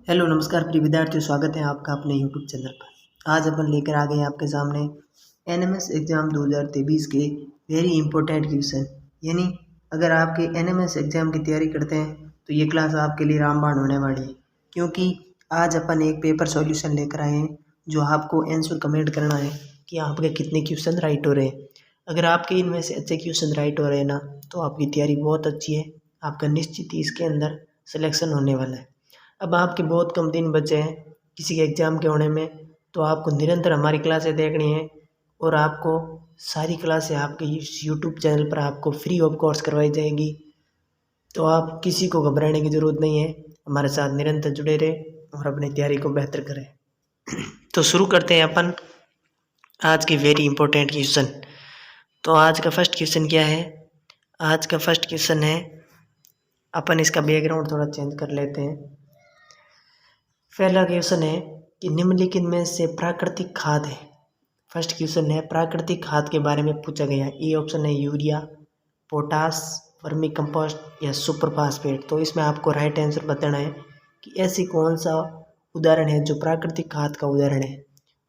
Hello नमस्कार प्रिय विद्यार्थियों, स्वागत है आपका अपने यूट्यूब चैनल पर। आज अपन लेकर आ गए हैं आपके सामने एनएमएस एग्ज़ाम 2023 के वेरी इंपॉर्टेंट क्वेश्चन। यानी अगर आपके एनएमएस एग्ज़ाम की तैयारी करते हैं तो ये क्लास आपके लिए रामबाण होने वाली है, क्योंकि आज अपन एक पेपर सॉल्यूशन लेकर आए हैं जो आपको आंसर कमेंट करना है कि आपके कितने क्वेश्चन राइट हो रहे हैं। अगर आपके इनमें से अच्छे क्वेश्चन राइट हो रहे हैं ना, तो आपकी तैयारी बहुत अच्छी है, आपका निश्चित ही इसके अंदर सिलेक्शन होने वाला है। अब आपके बहुत कम दिन बचे हैं किसी के एग्ज़ाम के होने में, तो आपको निरंतर हमारी क्लासें देखनी है और आपको सारी क्लासें आपके इस यूट्यूब चैनल पर आपको फ्री ऑफ कॉस्ट करवाई जाएगी। तो आप किसी को घबराने की ज़रूरत नहीं है, हमारे साथ निरंतर जुड़े रहें और अपनी तैयारी को बेहतर करें। तो शुरू करते हैं अपन आज के वेरी इंपॉर्टेंट क्वेश्चन। तो आज का फर्स्ट क्वेश्चन क्या है? आज का फर्स्ट क्वेश्चन है, अपन इसका बैकग्राउंड थोड़ा चेंज कर लेते हैं। पहला क्वेश्चन है कि निम्नलिखित में से प्राकृतिक खाद है। फर्स्ट क्वेश्चन है, प्राकृतिक खाद के बारे में पूछा गया। ए ऑप्शन है यूरिया, पोटास, वर्मी कंपोस्ट या सुपर फास्फेट। तो इसमें आपको राइट आंसर बताना है कि ऐसी कौन सा उदाहरण है जो प्राकृतिक खाद का उदाहरण है।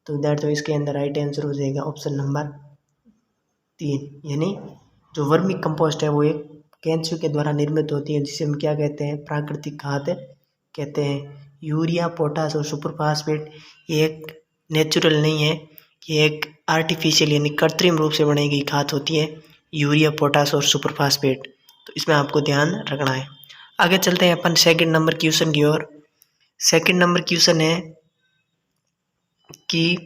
तो विद्यार्थियों, इसके अंदर राइट आंसर हो जाएगा ऑप्शन नंबर 3, यानी जो वर्मी कंपोस्ट है वो एक केंचुए के द्वारा निर्मित होती है, जिसे हम क्या कहते हैं? प्राकृतिक खाद कहते हैं। यूरिया, पोटास और सुपर फास्फेट ये एक नेचुरल नहीं है, ये एक आर्टिफिशियल यानी कृत्रिम रूप से बनाई गई खाद होती है, यूरिया, पोटास और सुपर फास्फेट। तो इसमें आपको ध्यान रखना है। आगे चलते हैं अपन सेकंड नंबर क्वेश्चन की ओर। सेकंड नंबर क्वेश्चन है कि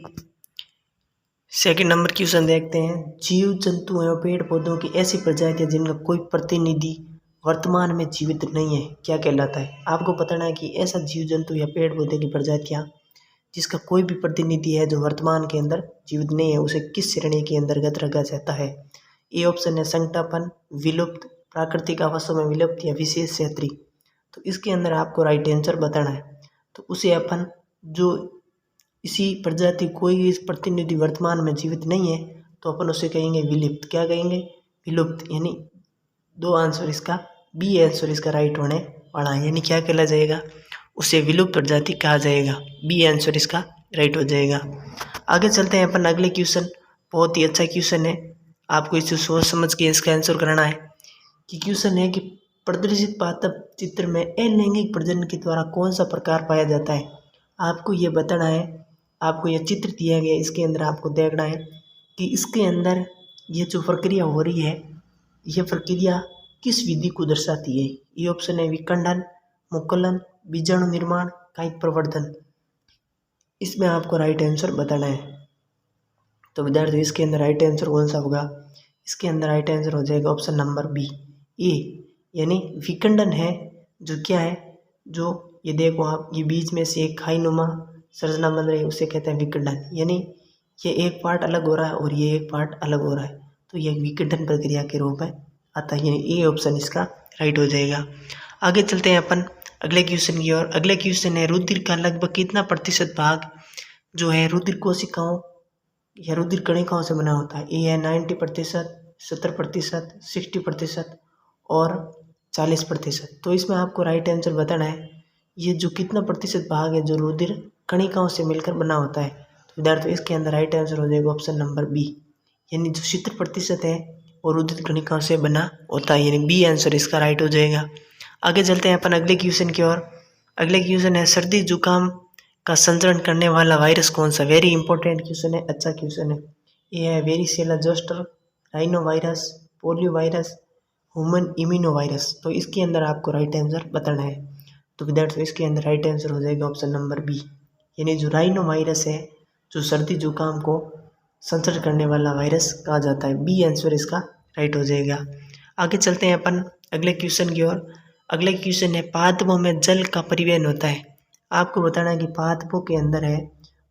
सेकंड नंबर क्वेश्चन देखते हैं, जीव जंतु एवं पेड़ पौधों की ऐसी प्रजातियां जिनका कोई प्रतिनिधि वर्तमान में जीवित नहीं है क्या कहलाता है? आपको बताना है कि ऐसा जीव जंतु या पेड़ पौधे की प्रजातियां जिसका कोई भी प्रतिनिधि है जो वर्तमान के अंदर जीवित नहीं है, उसे किस श्रेणी के अंतर्गत रखा जाता है? ए ऑप्शन है संकटापन, विलुप्त, प्राकृतिक आवासों में विलुप्त या विशेष क्षेत्रीय। तो इसके अंदर आपको राइट आंसर बताना है। तो उसे अपन जो इसी प्रजाति कोई इस प्रतिनिधि वर्तमान में जीवित नहीं है, तो अपन उसे कहेंगे विलुप्त। क्या कहेंगे? विलुप्त। यानी दो आंसर इसका, बी आंसर इसका राइट होने वाला है। यानी क्या कहला जाएगा? उसे विलुप्त प्रजाति कहा जाएगा। बी आंसर इसका राइट हो जाएगा। आगे चलते हैं अपन अगले क्वेश्चन। बहुत ही अच्छा क्वेश्चन है, आपको इसे सोच समझ के इसका आंसर करना है। कि क्वेश्चन है कि प्रदर्शित पाठ्य चित्र में अलैंगिक प्रजनन के द्वारा कौन सा प्रकार पाया जाता है? आपको ये बताना है। आपको ये चित्र दिया गया, इसके अंदर आपको देखना है कि इसके अंदर ये जो प्रक्रिया हो रही है, यह प्रक्रिया किस विधि को दर्शाती है? ये ऑप्शन है विखंडन, मुकुलन, बीजाणु निर्माण, कायिक प्रवर्धन। इसमें आपको राइट आंसर बताना है। तो विद्यार्थी, इसके अंदर राइट आंसर कौन सा होगा? इसके अंदर राइट आंसर हो जाएगा ऑप्शन नंबर बी, ए, यानी विखंडन है। जो क्या है? जो ये देखो आप, ये बीच में से एक खाईनुमा संरचना बन रही है, उसे कहते हैं विखंडन। यानी ये एक पार्ट अलग हो रहा है और ये एक पार्ट अलग हो रहा है, तो ये विखंडन प्रक्रिया के रूप में आता है। यानी ए ऑप्शन इसका राइट हो जाएगा। आगे चलते हैं अपन अगले क्वेश्चन की ओर। अगले क्वेश्चन है, रुधिर का लगभग कितना प्रतिशत भाग जो है रुधिर कोशिकाओं या रुधिर कणिकाओं से बना होता है? ए है 90%, 70%, 60% और 40%। तो इसमें आपको राइट आंसर बताना है, ये जो कितना प्रतिशत भाग है जो रुधिर कणिकाओं से मिलकर बना होता है। तो विद्यार्थियों, इसके अंदर राइट आंसर हो जाएगा ऑप्शन नंबर बी, यानी जो 70% है वो रुधिर कणिकाओं से बना होता है। यानी बी आंसर इसका राइट हो जाएगा। आगे चलते हैं अपन अगले क्वेश्चन की ओर। अगले क्वेश्चन है, सर्दी जुकाम का संचरण करने वाला वायरस कौन सा? वेरी इंपॉर्टेंट क्वेश्चन है, अच्छा क्वेश्चन है। ये है varicella zoster, rhino virus, polio virus, human immuno virus. तो इसके अंदर आपको राइट आंसर बताना है। तो विद्यार्थियों, इसके अंदर राइट आंसर हो जाएगा ऑप्शन नंबर बी, यानी जो राइनो वायरस है जो सर्दी जुकाम को संचरण करने वाला वायरस कहा जाता है। बी आंसर इसका राइट हो जाएगा। आगे चलते हैं अपन अगले क्वेश्चन की ओर। अगले क्वेश्चन है, पादपों में जल का परिवहन होता है। आपको बताना है कि पादपों के अंदर है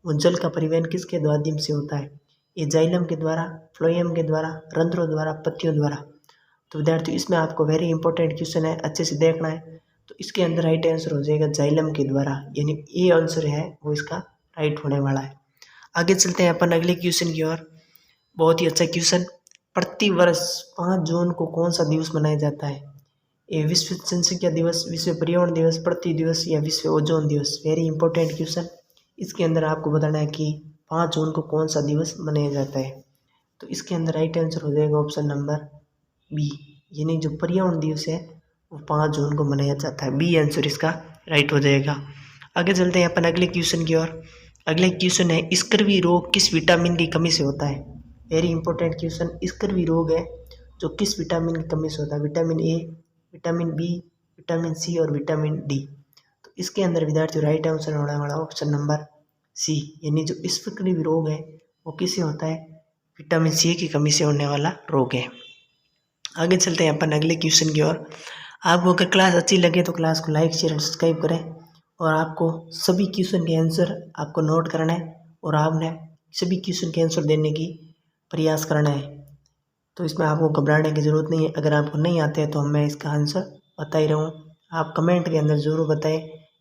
वो जल का परिवहन किसके माध्यम से होता है? ये जाइलम के द्वारा, फ्लोएम के द्वारा, रंध्रों द्वारा, पत्तियों द्वारा। तो विद्यार्थी, इसमें आपको वेरी इंपॉर्टेंट क्वेश्चन है, अच्छे से देखना है। तो इसके अंदर राइट आंसर हो जाएगा जाइलम के द्वारा, यानी ए आंसर है वो इसका राइट होने वाला है। आगे चलते हैं अपन अगले क्वेश्चन की ओर। बहुत ही अच्छा क्वेश्चन, प्रति वर्ष 5 जून को कौन सा दिवस मनाया जाता है? ये विश्व जनसंख्या दिवस, विश्व पर्यावरण दिवस, पृथ्वी दिवस या विश्व ओजोन दिवस। Very important question. इसके अंदर आपको बताना है कि 5 जून को कौन सा दिवस मनाया जाता है। तो इसके अंदर राइट आंसर हो जाएगा ऑप्शन नंबर बी, यानी जो पर्यावरण दिवस है वो 5 जून को मनाया जाता है। बी आंसर इसका राइट हो जाएगा। आगे चलते हैं अपन अगले क्वेश्चन की ओर। अगले क्वेश्चन है, स्कर्वी रोग किस विटामिन की कमी से होता है। Very important question. स्कर्वी रोग है जो किस विटामिन की कमी से होता है। Vitamin A, vitamin B, vitamin C और विटामिन डी। तो इसके अंदर विद्यार्थियों राइट आंसर होने वाला ऑप्शन नंबर सी, यानी जो स्कर्वी रोग है वो किससे होता है, विटामिन सी की कमी से होने वाला रोग है। आगे चलते हैं अपन अगले क्वेश्चन की ओर। आपको अगर क्लास अच्छी लगे तो क्लास को लाइक शेयर सब्सक्राइब करें, और आपको सभी क्वेश्चन के आंसर आपको नोट करना है और आपने सभी क्वेश्चन के आंसर देने की प्रयास करना है। तो इसमें आपको घबराने की ज़रूरत नहीं है। अगर आपको नहीं आते हैं तो मैं इसका आंसर बता ही रहा हूँ। आप कमेंट के अंदर ज़रूर बताएं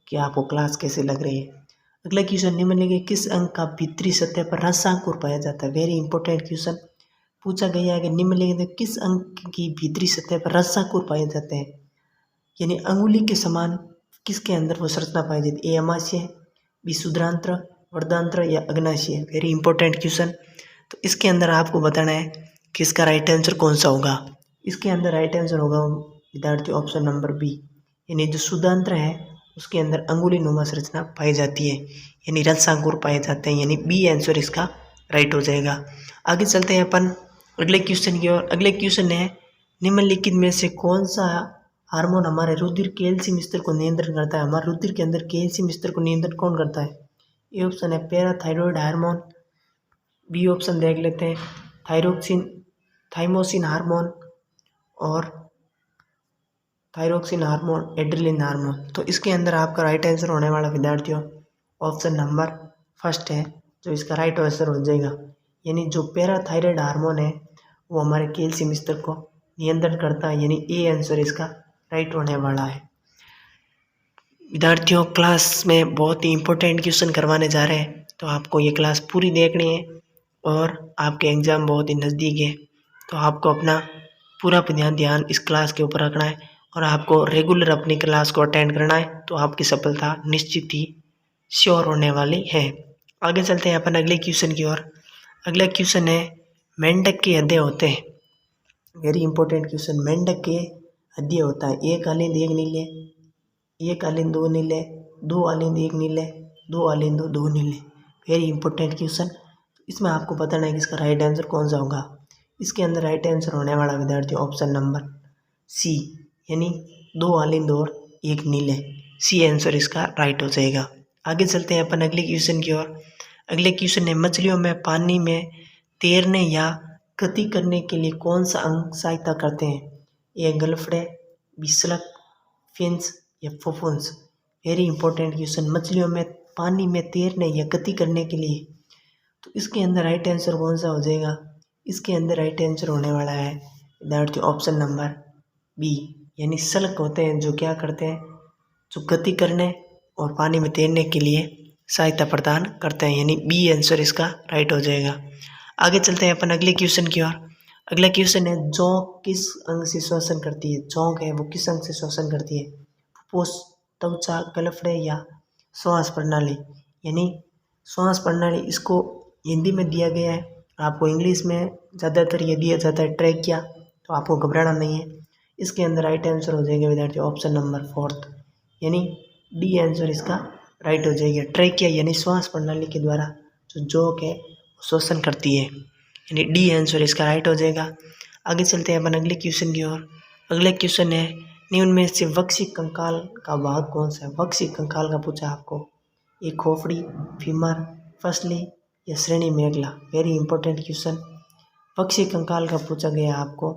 कि आपको क्लास कैसे लग रही है। अगला क्वेश्चन निम्नलिखित किस अंक का भीतरी सतह पर रसांकुर पाया जाता है। वेरी इंपॉर्टेंट क्वेश्चन पूछा गया है कि निम्नलिखित किस अंक की भीतरी सतह पर रसांकुर पाए जाते हैं, यानी अंगुली के समान किसके अंदर वो संरचना पाई जाती है। ए अमाशय, बी शुद्रांत्र, वर्धांत्र या अग्नाशय। Very important question. तो इसके अंदर आपको बताना है कि इसका राइट आंसर कौन सा होगा। इसके अंदर राइट आंसर होगा विद्यार्थी ऑप्शन नंबर बी, यानी जो शुद्धांत्र है उसके अंदर अंगुली नुमा संरचना पाई जाती है, यानी रसांकुर पाए जाते हैं, यानी बी आंसर इसका राइट हो जाएगा। आगे चलते हैं अपन अगले क्वेश्चन की ओर। अगले क्वेश्चन है, निम्नलिखित में से कौन सा हार्मोन हमारे रुधिर कैल्शियम स्तर को नियंत्रण करता है। हमारे रुधिर के अंदर कैल्शियम स्तर को नियंत्रण कौन करता है। ए ऑप्शन है पैराथायरॉयड हार्मोन, बी ऑप्शन देख लेते हैं थायरोक्सिन, थाइमोसिन हार्मोन और थायरोक्सिन हार्मोन, एड्रेलिन हार्मोन। तो इसके अंदर आपका राइट आंसर होने वाला विद्यार्थियों ऑप्शन नंबर फर्स्ट है, जो इसका राइट आंसर हो जाएगा, यानी जो पैराथायरॉयड हार्मोन है वो हमारे कैल्शियम स्तर को नियंत्रण करता है, यानी ए आंसर इसका राइट होने वाला है। विद्यार्थियों क्लास में बहुत ही इंपॉर्टेंट क्वेश्चन करवाने जा रहे हैं, तो आपको ये क्लास पूरी देखनी है और आपके एग्ज़ाम बहुत ही नज़दीक है, तो आपको अपना पूरा ध्यान इस क्लास के ऊपर रखना है और आपको रेगुलर अपनी क्लास को अटेंड करना है, तो आपकी सफलता निश्चित ही श्योर होने वाली है। आगे चलते हैं अपन अगले क्वेश्चन की ओर। अगला क्वेश्चन है, मेंढक के हृदय होते हैं। Very important question. मेंढक के हृदय होता है एक आलिंद एक नीले, एक आलिंद दो नीले, दो आलिंद एक नीले, दो आलिंद दो नीले। Very important question. इसमें आपको बताना है कि इसका राइट आंसर कौन सा होगा। इसके अंदर राइट आंसर होने वाला विद्यार्थी ऑप्शन नंबर सी, यानी दो आलिंद और एक नीले। सी आंसर इसका राइट हो जाएगा। आगे चलते हैं अपन अगले क्वेश्चन की ओर। अगले क्वेश्चन है, मछलियों में पानी में तैरने या गति करने के लिए कौन सा अंग सहायता करते हैं। ए गलफड़े, बी स्लग, फिन्स या फफूंस। Very important question. मछलियों में पानी में तैरने या गति करने के लिए, तो इसके अंदर राइट आंसर कौन सा हो जाएगा। इसके अंदर राइट आंसर होने वाला है विद्यार्थी ऑप्शन नंबर बी, यानी स्लग होते हैं जो क्या करते हैं, जो गति करने और पानी में तैरने के लिए सहायता प्रदान करते हैं, यानी बी आंसर इसका राइट हो जाएगा। आगे चलते हैं अपन अगले क्वेश्चन की ओर। अगला क्वेश्चन है, जोंक किस अंग से श्वसन करती है। जोंक है वो किस अंग से श्वसन करती है। फुफ्फुस, त्वचा, गलफड़े या श्वास प्रणाली। यानी श्वास प्रणाली इसको हिंदी में दिया गया है, आपको इंग्लिश में ज़्यादातर ये दिया जाता है ट्रैकिया, तो आपको घबराना नहीं है। इसके अंदर राइट आंसर हो जाएगा विद्यार्थी ऑप्शन नंबर फोर्थ, यानी डी आंसर इसका राइट हो जाएगा। ट्रैकिया यानी श्वास प्रणाली के द्वारा जो जोंक है श्वसन करती है, यानी डी आंसर इसका राइट हो जाएगा। आगे चलते हैं अपन अगले क्वेश्चन की ओर। अगले क्वेश्चन है, निम्न में से वक्षी कंकाल का भाग कौन सा है। वक्षी कंकाल का पूछा आपको, ये खोपड़ी, फीमर, फसली या श्रेणी में अगला। Very important question. वक्षी कंकाल का पूछा गया आपको,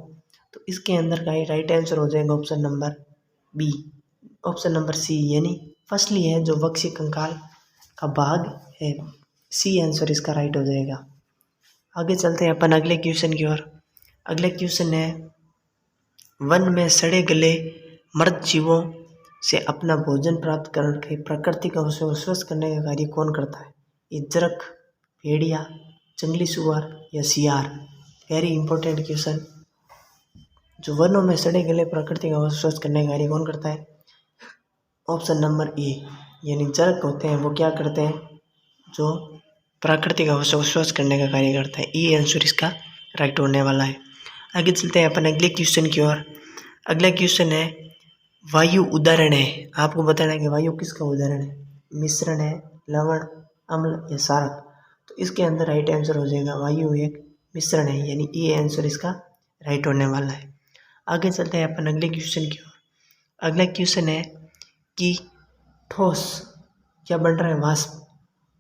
तो इसके अंदर का राइट आंसर हो जाएगा option number B, option number C, यानी फसली है जो वक्षी कंकाल का भाग है। सी आंसर इसका राइट हो जाएगा। आगे चलते हैं अपन अगले क्वेश्चन की ओर। अगले क्वेश्चन है, वन में सड़े गले मृत जीवों से अपना भोजन प्राप्त करके प्रकृति का उसे स्वस्थ करने का कार्य कौन करता है। ये जरख, भेड़िया, जंगली सुअर या सियार। Very important question. जो वनों में सड़े गले प्राकृतिक अवशेष स्वच्छ करने का कार्य कौन करता है? ऑप्शन नंबर ए, यानी जरक होते हैं वो क्या करते हैं, जो प्राकृतिक अवशेष स्वच्छ करने का कार्य करता है। ई आंसर इसका राइट होने वाला है। आगे चलते हैं अपन अगले क्वेश्चन की ओर। अगला क्वेश्चन है वायु उदाहरण है। आपको बताना है कि वायु किसका उदाहरण है, मिश्रण है, लवण, अम्ल या क्षारक। तो इसके अंदर राइट आंसर हो जाएगा वायु एक मिश्रण है, यानी ये आंसर इसका राइट होने वाला है। आगे चलते हैं अपन अगले क्वेश्चन की ओर। अगला क्वेश्चन है कि ठोस क्या बन रहा है, वाष्प।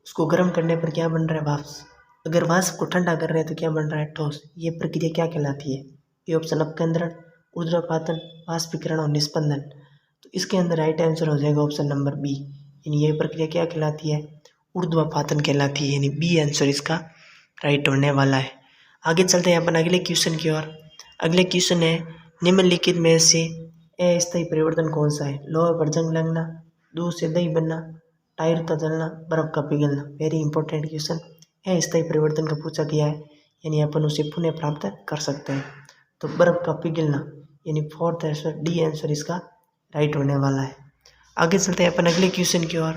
उसको गर्म करने पर क्या बन रहा है, वाष्प। अगर वाष्प को ठंडा कर रहे हैं तो क्या बन रहा है, ठोस। ये प्रक्रिया क्या कहलाती है? ये ऑप्शन अपकेंद्रण, ऊर्ध्वपातन, वाष्पीकरण और निस्पंदन। तो इसके अंदर राइट आंसर हो जाएगा ऑप्शन नंबर बी, यानी ये प्रक्रिया क्या कहलाती है, ऊर्ध्वपातन कहलाती है, यानी बी आंसर इसका राइट होने वाला है। आगे चलते हैं अपन अगले क्वेश्चन की ओर। अगले क्वेश्चन है निम्नलिखित में से अस्थायी परिवर्तन कौन सा है? लोहे पर जंग लगना, दूध से दही बनना, टायर का जलना, बर्फ का पिघलना। Very important question. अस्थायी परिवर्तन का पूछा गया है, यानी अपन उसे पुनः प्राप्त कर सकते हैं। तो बर्फ का पिघलना, यानी फोर्थ आंसर डी आंसर इसका राइट होने वाला है। आगे चलते हैं अपन अगले क्वेश्चन की ओर।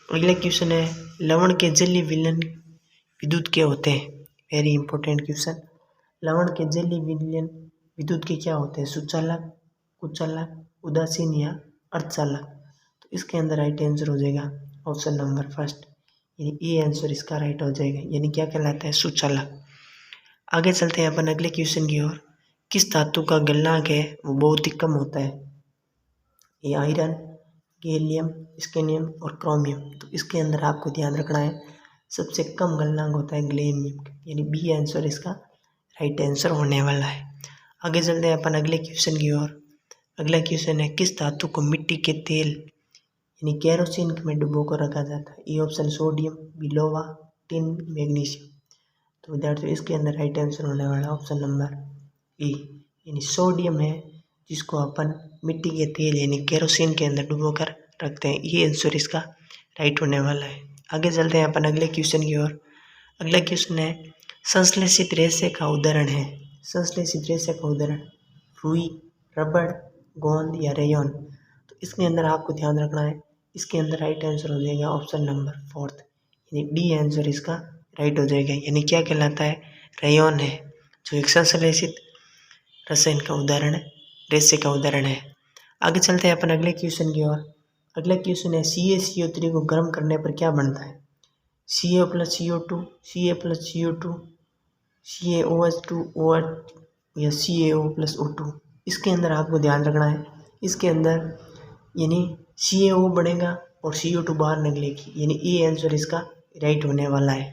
अगले क्वेश्चन है लवण के जलीय विलयन विद्युत के होते हैं। Very important question. लवण के जलीय विलयन विद्युत के क्या होते हैं? सुचालक, कुचालक, उदासीन या अर्धचालक। तो इसके अंदर राइट आंसर हो जाएगा ऑप्शन नंबर फर्स्ट, यानी ए आंसर इसका राइट हो जाएगा, यानी क्या कहलाता है, सुचालक। आगे चलते हैं अपन अगले क्वेश्चन की ओर। किस धातु का गलनांक है वो बहुत ही कम होता है? ये आयरन, गैलियम, स्केनियम और क्रोमियम। तो इसके अंदर आपको ध्यान रखना है सबसे कम गलनांक होता है गैलियम, यानी बी आंसर इसका राइट आंसर होने वाला है। आगे चलते हैं अपन अगले क्वेश्चन की ओर। अगला क्वेश्चन है किस धातु को मिट्टी के तेल यानी केरोसिन में डुबो कर रखा जाता है? ये ऑप्शन सोडियम, बी लोहा, टिन, मैग्नीशियम। तो विद्यार्थियों इसके अंदर राइट आंसर होने वाला ऑप्शन नंबर ए, यानी सोडियम है जिसको अपन मिट्टी के तेल यानी केरोसिन के अंदर डुबो कर रखते हैं। ये आंसर इसका राइट होने वाला है। आगे चलते हैं अपन अगले क्वेश्चन की ओर। अगला क्वेश्चन है संश्लेषित रेशे का उदाहरण है। संश्लेषित रेशे का उदाहरण रुई, रबड़, गोंद या रेयन। तो इसके अंदर आपको ध्यान रखना है, इसके अंदर राइट आंसर हो जाएगा ऑप्शन नंबर फोर्थ, यानी डी आंसर इसका राइट हो जाएगा, यानी क्या कहलाता है, रेयन है, जो एक संश्लेषित रसायन का उदाहरण है, रेशे का उदाहरण है। आगे चलते हैं अपन अगले क्वेश्चन की ओर। अगला क्वेश्चन है CaCO3 को गर्म करने पर क्या बनता है? Ca plus CO2, Ca plus CO2, CaOH2 OH या CaO प्लस O2। इसके अंदर आपको ध्यान रखना है, इसके अंदर यानी CaO बनेगा और CO2 बाहर निकलेगी, यानी ए आंसर इसका राइट होने वाला है।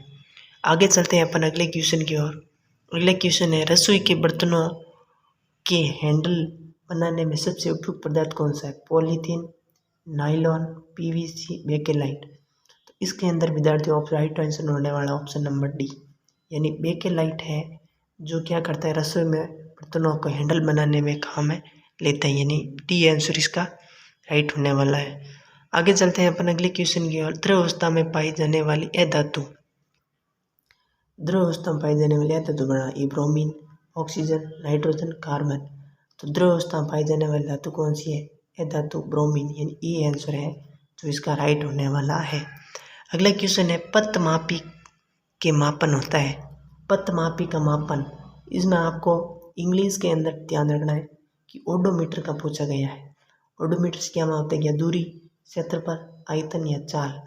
आगे चलते हैं अपन अगले क्वेश्चन की ओर। अगला क्वेश्चन है रसोई के बर्तनों के हैंडल बनाने में सबसे उपयुक्त पदार्थ कौन सा है? Polythene, nylon, PVC, bakelite. तो इसके अंदर विद्यार्थियों राइट आंसर होने वाला ऑप्शन नंबर डी, यानी बेकेलाइट है जो क्या करता है, रसोई में बर्तनों को हैंडल बनाने में काम में लेता है, यानी डी आंसर इसका राइट होने वाला है। आगे चलते हैं अपन अगले क्वेश्चन की ओर। द्रव अवस्था में पाई जाने वाली अधातु, द्रव अवस्था में पाई जाने वाली अधातु बना ये ब्रोमीन, ऑक्सीजन, नाइट्रोजन, कार्बन। तो द्रव अवस्था में पाई जाने वाली धातु कौन सी है? अधातु ब्रोमीन, यानी ये आंसर है जो इसका राइट होने वाला है। अगला क्वेश्चन है पतमापी के मापन होता है। पतमापी का मापन, इसमें आपको इंग्लिश के अंदर ध्यान रखना है कि ओडोमीटर का पूछा गया है। ओडोमीटर से क्या मापते हैं? दूरी, क्षेत्रफल, आयतन या चाल।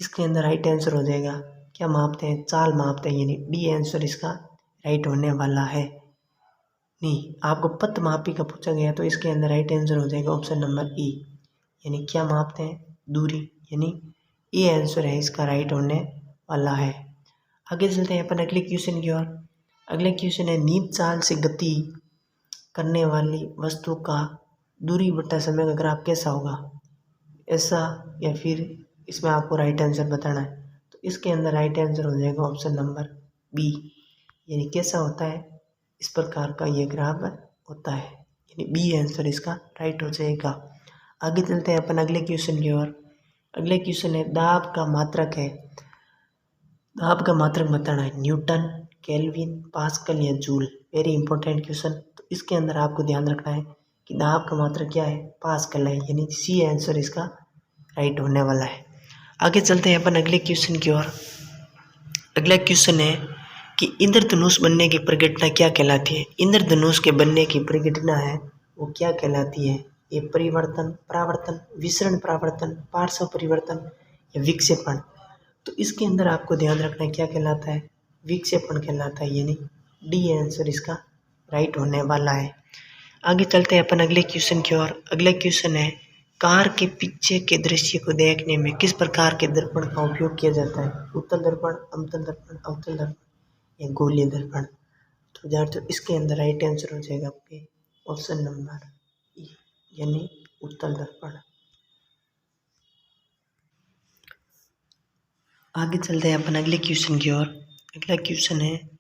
इसके अंदर राइट आंसर हो जाएगा क्या मापते हैं? चाल मापते हैं, यानी डी आंसर इसका राइट होने वाला है। नहीं, आपको पतमापी का पूछा गया तो इसके अंदर राइट आंसर हो जाएगा ऑप्शन नंबर ई, यानी क्या मापते हैं? दूरी, यानी ये आंसर है इसका राइट होने वाला है। आगे चलते हैं अपन अगले क्वेश्चन की ओर। अगले क्वेश्चन है नींद चाल से गति करने वाली वस्तु का दूरी बटा समय का ग्राफ कैसा होगा? ऐसा या फिर इसमें आपको राइट आंसर बताना है। तो इसके अंदर राइट आंसर हो जाएगा ऑप्शन नंबर बी, यानी कैसा होता है, इस प्रकार का ये ग्राफ होता है, यानी बी आंसर इसका राइट हो जाएगा। आगे चलते हैं अपन अगले क्वेश्चन की ओर। अगले क्वेश्चन है दाब का मात्रक है। दाब का मात्रक बताना है, न्यूटन, केल्विन, पास्कल या जूल। Very important question. तो इसके अंदर आपको ध्यान रखना है कि दाब का मात्रक क्या है, पास्कल है, यानी सी आंसर इसका राइट होने वाला है। आगे चलते हैं अपन अगले क्वेश्चन की ओर। अगला क्वेश्चन है कि इंद्रधनुष बनने की प्रघटना क्या कहलाती है। इंद्रधनुष के बनने की प्रघटना है वो क्या कहलाती है। ये परिवर्तन, परावर्तन, विसरण परावर्तन, पार्श्व परिवर्तन या विक्षेपण। तो इसके अंदर आपको ध्यान रखना है क्या कहलाता है, विक्षेपण कहलाता है, यानी डी आंसर इसका राइट होने वाला है। आगे चलते हैं अपन अगले क्वेश्चन की ओर। अगला क्वेश्चन है कार के पीछे के दृश्य को देखने में किस प्रकार के दर्पण का उपयोग किया जाता है। उत्तल दर्पण, अवतल दर्पण, अवतल दर्पण या गोलीय दर्पण। तो विद्यार्थियों इसके अंदर राइट आंसर हो जाएगा आपके ऑप्शन नंबर ई, यानी उत्तल दर्पण। आगे चलते हैं अपन अगले क्वेश्चन की ओर। अगला क्वेश्चन है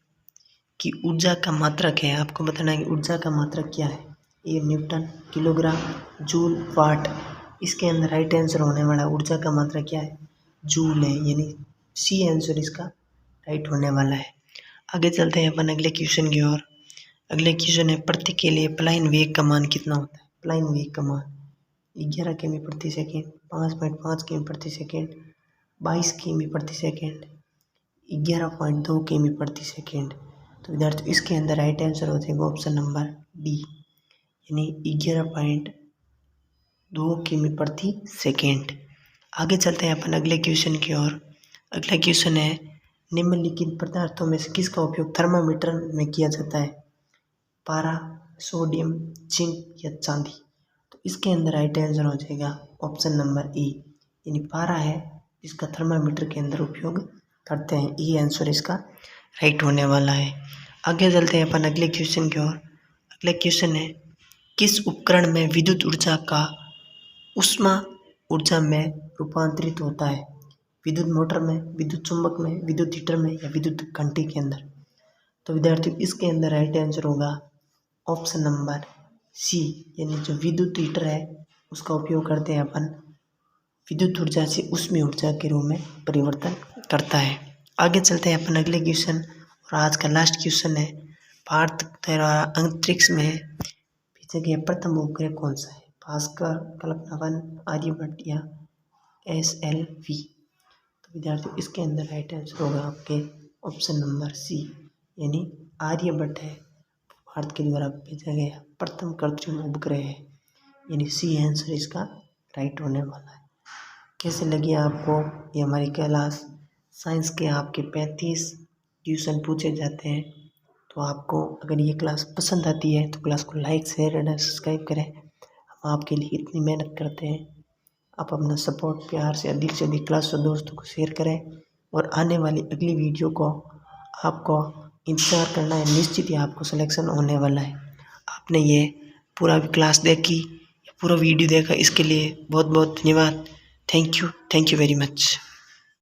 कि ऊर्जा का मात्रक है, आपको बताना है कि ऊर्जा का मात्रक क्या है। ये न्यूटन, किलोग्राम, जूल, वाट। इसके अंदर राइट आंसर होने वाला ऊर्जा का मात्रक क्या है, जूल है, यानी सी आंसर इसका राइट होने वाला है। आगे चलते हैं अपन अगले क्वेश्चन की ओर। अगले क्वेश्चन है प्रति के लिए प्लाइन वेग का मान कितना होता है। प्लाइन वेग का मान 11 किमी प्रति सेकेंड, 5.5 किमी प्रति सेकेंड, 22 किमी प्रति सेकेंड, 11.2 किमी प्रति सेकेंड। तो विद्यार्थियों इसके अंदर राइट आंसर हो जाएगा ऑप्शन नंबर डी, यानी 11.2 किमी प्रति सेकेंड। आगे चलते हैं अपन अगले क्वेश्चन की ओर। अगला क्वेश्चन है निम्नलिखित पदार्थों में से किसका उपयोग थर्मामीटर में किया जाता है। पारा, सोडियम, जिंक या चांदी। तो इसके अंदर राइट आंसर हो जाएगा ऑप्शन नंबर ई, यानी पारा है इसका थर्मामीटर के अंदर उपयोग करते हैं। ई आंसर इसका राइट होने वाला है। आगे चलते हैं अपन अगले क्वेश्चन की ओर। अगला क्वेश्चन है किस उपकरण में विद्युत ऊर्जा का ऊष्मा ऊर्जा में रूपांतरित होता है। विद्युत मोटर में, विद्युत चुंबक में, विद्युत हीटर में या विद्युत घंटी के अंदर। तो विद्यार्थियों इसके अंदर राइट आंसर होगा ऑप्शन नंबर सी, यानी जो विद्युत हीटर है उसका उपयोग करते हैं अपन विद्युत ऊर्जा से ऊष्मीय ऊर्जा के रूप में परिवर्तन करता है। आगे चलते हैं अपन अगले क्वेश्चन और आज का लास्ट क्वेश्चन है भारत द्वारा अंतरिक्ष में भेजा गया प्रथम उपग्रह कौन सा है। भास्कर, कल्पना 1, आर्यभट्ट या SLV। तो विद्यार्थियों इसके अंदर राइट आंसर होगा आपके ऑप्शन नंबर सी, यानी आर्यभट्ट है भारत के द्वारा भेजा गया प्रथम कृत्रिम उपग्रह है, यानी सी आंसर इसका राइट होने वाला है। कैसे लगी आपको ये हमारी क्लास। साइंस के आपके 35 क्वेश्चन पूछे जाते हैं। तो आपको अगर ये क्लास पसंद आती है तो क्लास को लाइक, शेयर एंड सब्सक्राइब करें। हम आपके लिए इतनी मेहनत करते हैं। आप अपना सपोर्ट प्यार से अधिक क्लास और दोस्तों को शेयर करें। और आने वाली अगली वीडियो को आपको इंतज़ार करना है, निश्चित ही आपको सिलेक्शन होने वाला है। आपने ये पूरा क्लास देखी, पूरा वीडियो देखा, इसके लिए बहुत बहुत धन्यवाद। Thank you very much.